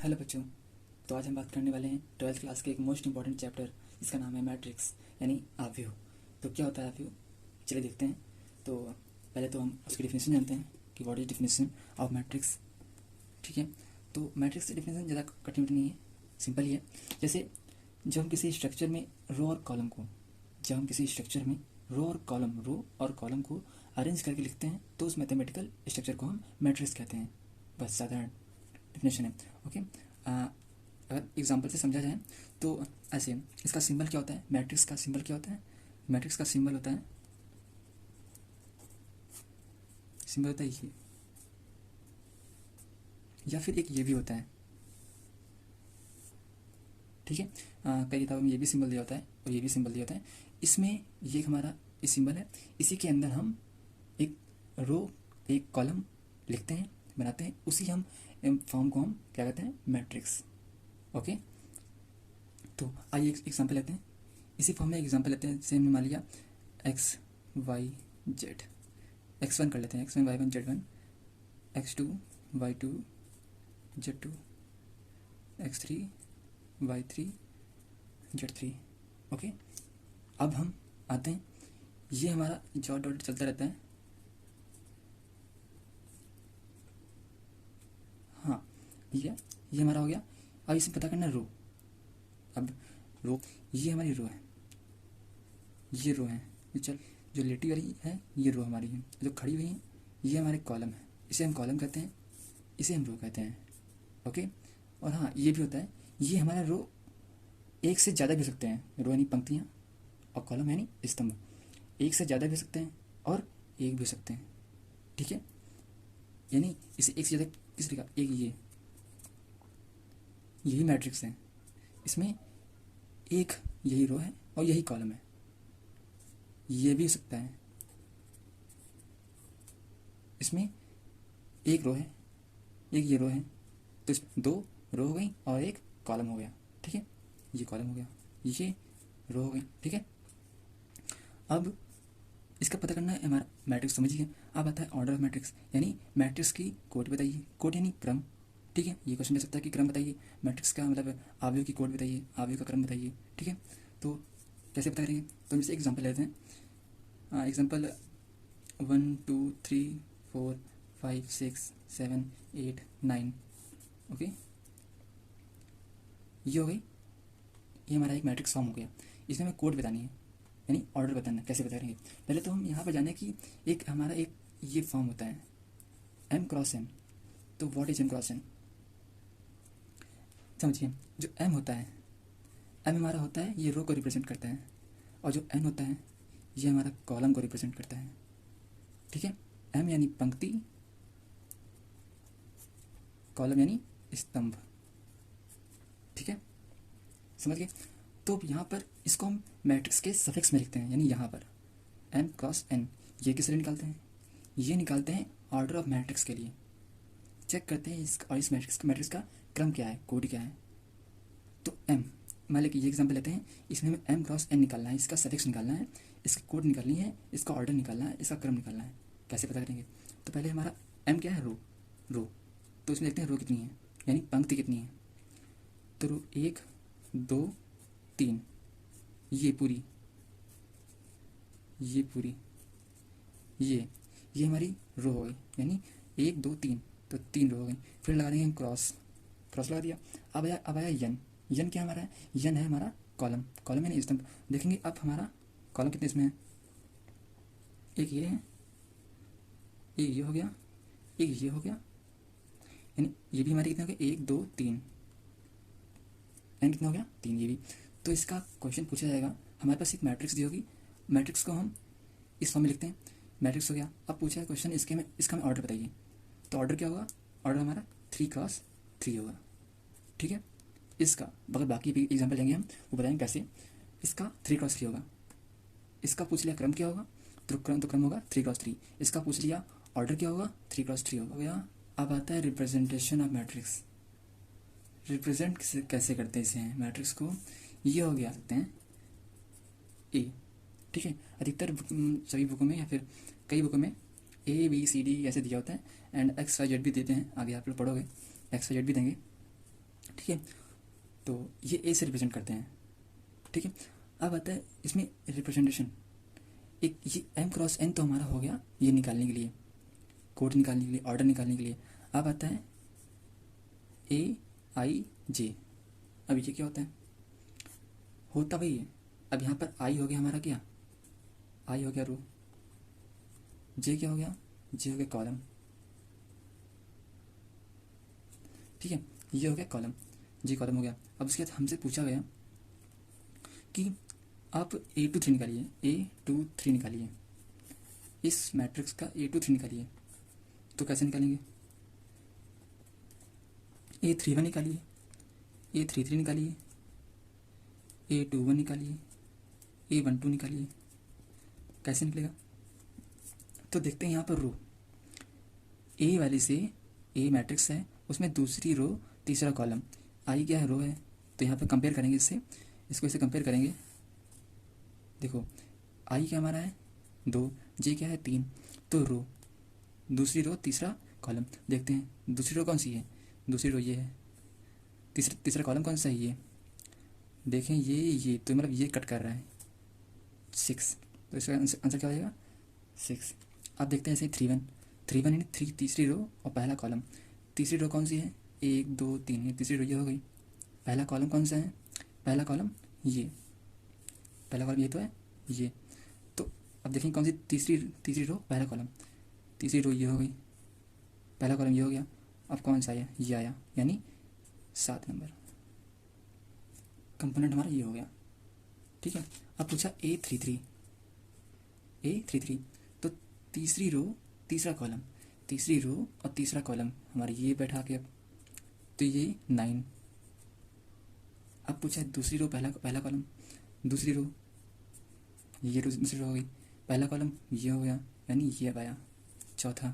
Hello बच्चों। तो आज हम बात करने वाले हैं 12th क्लास के एक मोस्ट इंपॉर्टेंट चैप्टर जिसका नाम है मैट्रिक्स यानी आव्यूह। तो क्या होता है आव्यूह, चलिए देखते हैं। तो पहले तो हम उसकी डेफिनेशन जानते हैं कि what is definition of matrix. ठीक है, तो मैट्रिक्स की डेफिनेशन ज़्यादा कठिन नहीं है, सिंपल ही है। जैसे जब हम किसी स्ट्रक्चर में रो और कॉलम को जब हम किसी स्ट्रक्चर में रो और कॉलम को अरेंज करके लिखते हैं तो उस मैथमेटिकल स्ट्रक्चर को हम मैट्रिक्स कहते हैं। बस साधारण डेफिनेशन है। ओके, अगर एग्जांपल से समझा जाए तो ऐसे इसका सिंबल क्या होता है, मैट्रिक्स का सिंबल क्या होता है। मैट्रिक्स का सिंबल होता है ये, या फिर एक ये भी होता है। ठीक है, कई किताबों में ये भी सिंबल दिया होता है और ये भी सिंबल दिया होता है। इसमें ये हमारा ये सिंबल है, इसी के अंदर हम एक रो एक कॉलम लिखते हैं, बनाते हैं, उसी हम फॉर्म को हम क्या कहते हैं, मैट्रिक्स। ओके, तो आइए एक एग्जांपल लेते हैं। इसी फॉर्म में एग्जांपल लेते हैं। जैसे हमने मान लिया एक्स वाई जेड, x1 कर लेते हैं, x1 y1 z1, x2 y2 z2, x3 y3 z3। Okay, अब हम आते हैं, ये हमारा डॉट डॉट चलता रहता है। हाँ, ये हमारा हो गया। अब इसे पता करना रो। अब रो, ये हमारी रो है, ये रो है, ये चल जो लेटी वाली है ये रो हमारी है, जो खड़ी हुई है ये हमारे कॉलम है, इसे हम कॉलम कहते हैं, इसे हम रो कहते हैं। ओके, और हाँ ये भी होता है, ये हमारा रो एक से ज़्यादा भी हो सकते हैं, रो यानी पंक्तियाँ और कॉलम यानी स्तंभ, एक से ज़्यादा भी हो सकते हैं और एक भी हो सकते हैं। ठीक है, यानी इसे एक से ज़्यादा किस तरीका, एक यही मैट्रिक्स है, इसमें एक यही रो है और यही कॉलम है, ये भी हो सकता है। इसमें एक रो है, एक ये रो है, तो इसमें दो रो हो गई और एक कॉलम हो गया। ठीक है, ये कॉलम हो गया, ये रो हो गई। ठीक है, अब इसका पता करना है हमारा मैट्रिक्स, समझिए। अब आता है ऑर्डर ऑफ मैट्रिक्स, यानी मैट्रिक्स की कोड बताइए। कोड यानी क्रम। ठीक है, ये क्वेश्चन दे सकता है कि क्रम बताइए, मैट्रिक्स का मतलब आव्यूह की कोड बताइए, आव्यूह का क्रम बताइए। ठीक है, तो कैसे बता रही है, तो जैसे एग्जाम्पल लेते हैं। एग्जाम्पल 1 2 3 4 5 6 7 8 9। ओके, ये हो गई, ये हमारा एक मैट्रिक्स फॉर्म हो गया। इसमें हमें कोड बतानी है, यानी ऑर्डर बताना है। कैसे बता रहे हैं, पहले तो हम यहाँ पर जाने कि एक हमारा एक ये फॉर्म होता है m क्रॉस n। तो what is m cross n, समझिए। जो m होता है, m हमारा होता है ये रो को रिप्रेजेंट करता है, और जो n होता है ये हमारा कॉलम को रिप्रेजेंट करता है। ठीक है, m यानी पंक्ति, कॉलम यानी स्तंभ। ठीक है, समझ गए। तो यहाँ पर इसको हम मैट्रिक्स के सफिक्स में लिखते हैं, यानी यहाँ पर m क्रॉस n, ये किस लिए निकालते हैं, ये निकालते हैं ऑर्डर ऑफ मैट्रिक्स के लिए। चेक करते हैं इस और इस मैट्रिक्स का क्रम क्या है, कोड क्या है। तो m, मान लीजिए ये एग्जाम्पल लेते हैं, इसमें हमें m क्रॉस n निकालना है, इसका सफिक्स निकालना है, इसकी कोड निकालनी है, इसका ऑर्डर निकालना है, इसका क्रम निकालना है। कैसे पता करेंगे, तो पहले हमारा m क्या है, रो। तो इसमें देखते हैं रो कितनी है, यानी पंक्ति कितनी है। तो रो 1 2 3, ये पूरी ये हमारी रो हो गई, यानी 1 2 3, तो 3 रो हो गई। फिर लगा देंगे हम क्रॉस लगा दिया। अब आया यन क्या हमारा है, यन है हमारा कॉलम यानी स्तंभ। देखेंगे अब हमारा कॉलम कितने इसमें है, एक ये है, एक ये हो गया, एक ये हो गया, यानी ये भी हमारे कितने हो गए, 1 2 3, एन कितना हो गया 3, ये भी। तो इसका क्वेश्चन पूछा जाएगा, हमारे पास एक मैट्रिक्स दी होगी, मैट्रिक्स को हम इस फॉर्म में लिखते हैं, मैट्रिक्स हो गया। अब पूछा है क्वेश्चन इसका हमें ऑर्डर बताइए, तो ऑर्डर क्या होगा, ऑर्डर हमारा 3 क्रॉस 3 होगा। ठीक है, इसका अगर बाकी भी एग्जाम्पल लेंगे हम, वो बताएंगे कैसे। इसका 3 क्रॉस 3 होगा, इसका पूछ लिया क्रम क्या होगा, तो क्रम होगा 3 क्रॉस 3। इसका पूछ लिया ऑर्डर क्या होगा, 3 क्रॉस 3 होगा। अब आता है रिप्रेजेंटेशन ऑफ मैट्रिक्स। रिप्रेजेंट कैसे करते हैं इसे मैट्रिक्स को, ये हो गया सकते हैं ए। ठीक है, अधिकतर सभी बुकों में या फिर कई बुकों में ABCD ऐसे दिया होता है, एंड XYZ भी देते हैं, आगे आप लोग पढ़ोगे XYZ भी देंगे। ठीक है, तो ये ए से रिप्रेजेंट करते हैं, ठीक है। अब आता है इसमें रिप्रेजेंटेशन, एक ये एम क्रॉस एन तो हमारा हो गया ये निकालने के लिए, कोड निकालने के लिए, ऑर्डर निकालने के लिए। अब आता है ए आई जे। अब ये क्या होता है, होता वही है। अब यहाँ पर आई हो गया हमारा क्या, आई हो गया रो, जे क्या हो गया, जे हो गया कॉलम, ठीक है, ये हो गया कॉलम, जे कॉलम हो गया। अब उसके बाद हमसे पूछा गया कि आप A2 3 निकालिए, A2 3 निकालिए, इस मैट्रिक्स का A2 3 निकालिए। तो कैसे निकालेंगे, A31 निकालिए, A33 निकालिए, A21 निकालिए, A12 निकालिए। कैसे निकलेगा, तो देखते हैं यहाँ पर रो ए वाली से, ए मैट्रिक्स है उसमें दूसरी रो तीसरा कॉलम, आई क्या है, रो है। तो यहाँ पर कंपेयर करेंगे इससे, इसको इससे कंपेयर करेंगे। देखो आई क्या हमारा है 2, जे क्या है 3, तो रो दूसरी रो तीसरा कॉलम। देखते हैं दूसरी रो कौन सी है, दूसरी रो ये है, तीसरा कॉलम कौन सा है ये, देखें ये तो मतलब ये कट कर रहा है 6, तो इसका आंसर क्या हो जाएगा 6। अब देखते हैं ऐसे 3 1 यानी 3 तीसरी रो और पहला कॉलम। तीसरी रो कौन सी है, 1 2 3, ये तीसरी रो ये हो गई। पहला कॉलम कौन सा है, पहला कॉलम ये, पहला कॉलम ये तो है ये। तो अब देखें कौन सी तीसरी रो पहला कॉलम, तीसरी रो ये हो गई, पहला कॉलम ये हो गया। अब कौन सा आया, ये आया, यानी 7 नंबर कंपोनेंट हमारा ये हो गया, ठीक है। अब पूछा A33, A33 तो तीसरी रो तीसरा कॉलम, तीसरी रो और तीसरा कॉलम हमारे ये बैठा के, अब तो ये 9। अब पूछा दूसरी रो पहला कॉलम, दूसरी रो ये रो दूसरी रो हो गई, पहला कॉलम ये हो गया, यानी ये अब आया चौथा।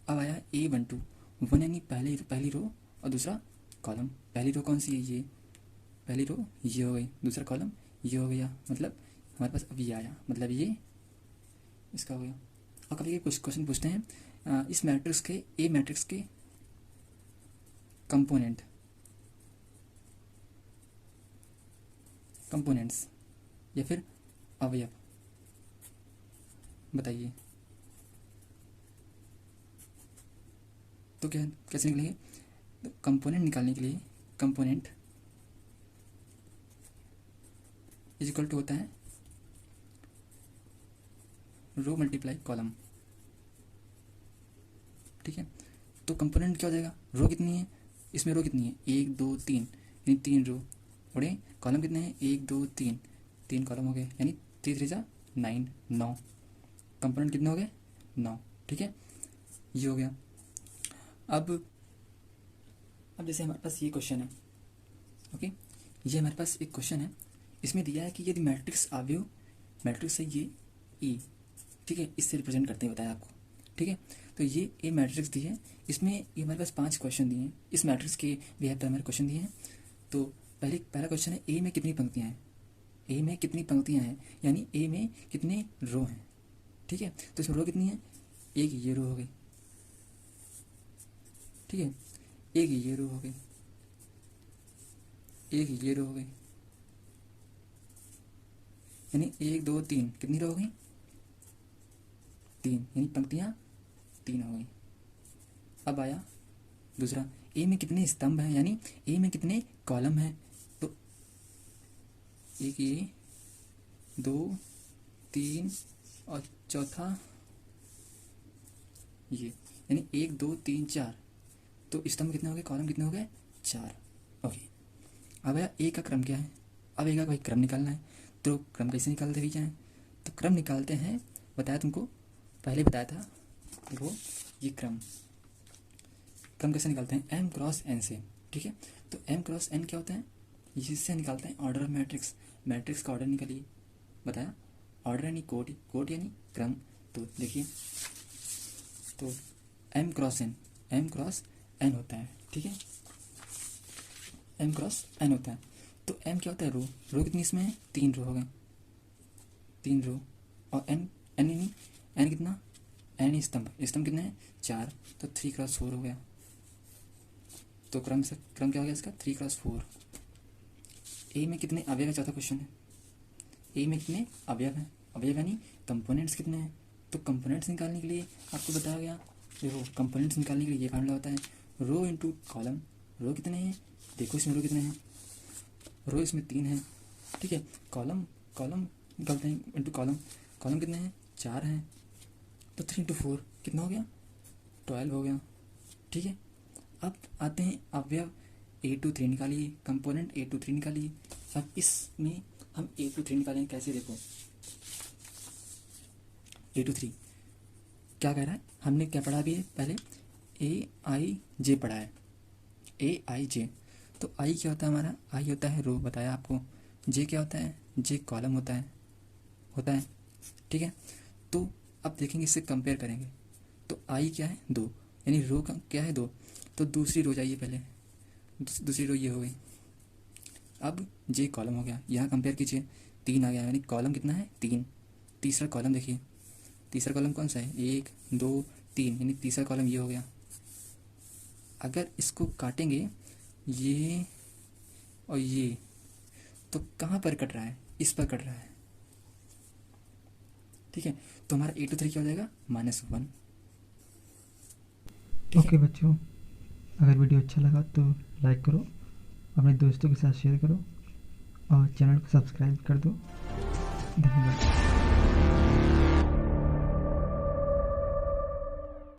अब आया A12, 1 यानी पहली रो और दूसरा कॉलम। पहली रो कौन सी है, ये पहली रो ये हो गई, दूसरा कॉलम ये हो गया, मतलब हमारे पास अब ये आया, मतलब ये इसका हो गया। और कभी कुछ क्वेश्चन पूछते हैं इस मैट्रिक्स के, ए मैट्रिक्स के कंपोनेंट्स या फिर अवयव बताइए। तो क्या कैसे निकलेंगे, तो कंपोनेंट निकालने के लिए कंपोनेंट इज इक्वल टू होता है रो मल्टीप्लाई कॉलम, ठीक है। तो कंपोनेंट क्या हो जाएगा, रो कितनी है, इसमें रो कितनी है 1 2 3, यानी 3 रो, और कॉलम कितने हैं 1 2 3, 3 कॉलम हो गए, यानी 3 3 जा 9, 9 कंपोनेंट कितने हो गए 9, ठीक है, ये हो गया। अब जैसे हमारे पास ये क्वेश्चन है, ओके, ये हमारे पास एक क्वेश्चन है, इसमें दिया है कि यदि मैट्रिक्स अवयव मैट्रिक्स है ये ए, ठीक है, इससे रिप्रेजेंट करते हैं बताया आपको, ठीक है। तो ये ए मैट्रिक्स दी है, इसमें ये हमारे पास 5 क्वेश्चन दिए हैं, इस मैट्रिक्स के बिहेव पर हमारे क्वेश्चन दिए हैं। तो पहला क्वेश्चन है ए में कितनी पंक्तियाँ हैं, ए में कितनी पंक्तियाँ हैं, यानी ए में कितने रो हैं, ठीक है। तो इसमें रो कितनी है, एक ये रो हो गई, ठीक है, एक ये रो हो गई, एक ये रो हो गई, यानी 1 2 3 कितनी रो हो गई 3, यानी पंक्तियाँ 3 हो गई। अब आया दूसरा, ए में कितने स्तंभ हैं, यानी ए में कितने कॉलम हैं, तो एक ये 2 3 और चौथा ये, यानी 1 2 3 4, तो स्तंभ कितने हो गए, कॉलम कितने हो गए 4, ओके। अब आया ए का क्रम क्या है, अब ए का कोई क्रम निकालना है, तो क्रम कैसे निकालते हुए जाएँ, तो क्रम निकालते हैं, बताया तुमको पहले बताया था, देखो ये क्रम कैसे निकालते हैं, m क्रॉस n से, ठीक है। तो m क्रॉस n क्या होता है, इससे निकालते हैं ऑर्डर ऑफ मैट्रिक्स का ऑर्डर निकालिए, बताया ऑर्डर यानी कोड यानी क्रम। तो देखिए, तो m क्रॉस n होता है, ठीक है, m क्रॉस n होता है। तो m क्या होता है, रो कितनी इसमें है 3 रो हो गए, 3 रो, और n कितना, n स्तंभ कितने हैं 4, तो 3 क्रॉस 4 हो गया, तो क्रम क्या हो गया इसका 3x4। ए में कितने अवयव है, चौथा क्वेश्चन है। ए में कितने अवयव हैं, अवयव यानी कंपोनेंट्स कितने हैं। तो कंपोनेंट्स निकालने के लिए आपको बताया गया, देखो कंपोनेंट्स निकालने के लिए ये फार्मूला होता है रो इंटू कॉलम। रो कितने हैं, देखो इसमें रो कितने हैं, रो इसमें 3 है, ठीक है। कॉलम कॉलम निकालते हैं इंटू कॉलम, कॉलम कितने हैं 4 हैं, तो 3 इंटू 4 कितना हो गया 12 हो गया, ठीक है। अब आते हैं अवयव, A23 निकालिए, कंपोनेंट A23 निकालिए। अब इसमें हम A23 निकालेंगे कैसे, देखो A23 क्या कह रहा है, हमने क्या पढ़ा भी है पहले, AIJ पढ़ा है, AIJ। तो आई क्या होता है हमारा, आई होता है रो, बताया आपको। जे क्या होता है, जे कॉलम होता है, ठीक है। तो अब देखेंगे, इससे कंपेयर करेंगे। तो आई क्या है 2, यानी रो का क्या है 2, तो दूसरी रो जाइए पहले, दूसरी रो ये हो गई। अब जे कॉलम हो गया, यहाँ कंपेयर कीजिए 3 आ गया, यानी कॉलम कितना है 3। तीसरा कॉलम देखिए, तीसरा कॉलम कौन सा है 1 2 3, यानी तीसरा कॉलम ये हो गया। अगर इसको काटेंगे ये और ये, तो कहाँ पर कट रहा है, इस पर कट रहा है, ठीक है। तो हमारा A23 क्या हो जाएगा -1। ओके बच्चों, अगर वीडियो अच्छा लगा तो लाइक करो, अपने दोस्तों के साथ शेयर करो और चैनल को सब्सक्राइब कर दो। धन्यवाद।